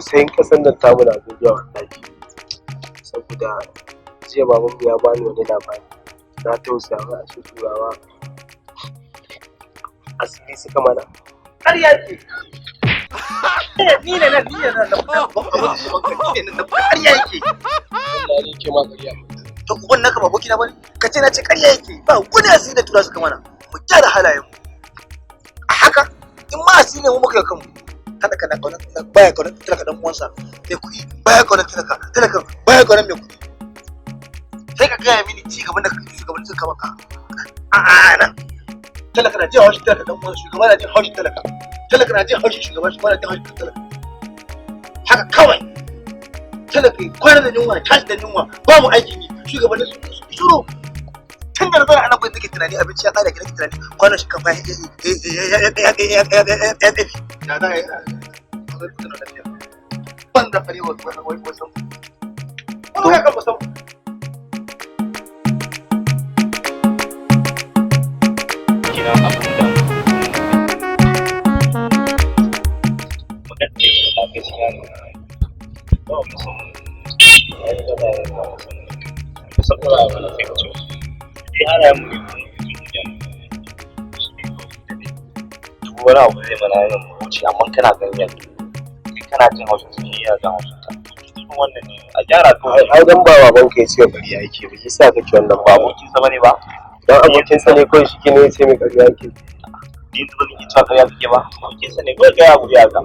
tausayin ƙasar nan tamu Najeriya wallahi. Saboda jiya babanmu ya bani wani labari na tausaya ma a turawa asiri suka mana. Ƙarya ce. Ni ne nan ƙarya yake. Allah ne ke ma ƙarya. To uban naka ba boki na bane. Ka ce na ce ƙarya yake. Ba wani asiri da tura suka mana. Mu gyara halayen mu. A haka in ma asiri ne mu muka yi kanmu. Talaka na kauna baya kauna talaka dan uwansa. Mai kuɗi baya kauna talaka baya kauna mai kuɗi. Sai ka gaya mini ci gaban da shugaban suka maka. A'a nan. Talaka na jin haushin talaka dan uwansa, shugaba na jin haushin talaka. Talaka na jin haushin shugaba na jin haushin talaka. Haka kawai. Talaka kwana da yunwa, tashi da yunwa, ba mu aikin yi. Shugabannin su shuru. Tun da zan ana nake tunani abinci ya kare ki nake tunani kwanan shi kafa ya da ban da fare wasu to ya kan musamman kira abin da magace da gaskiya ne ba musamman ai da ba saboda wani sai ka ce ana mu wani abu zai mana yin wuce amma kana ganin yadda kai kana jin haushin su shi ya ga haushin ta wannan ne a gyara to ai dan ba baban ka yace bari yake ba yasa kake wannan ba abokin sa bane ba dan abokin sa ne kawai shi ne yace mai ƙarya yake ni da ban yi cewa ƙarya kake ba abokin sa ne kawai ga ya guri ya ga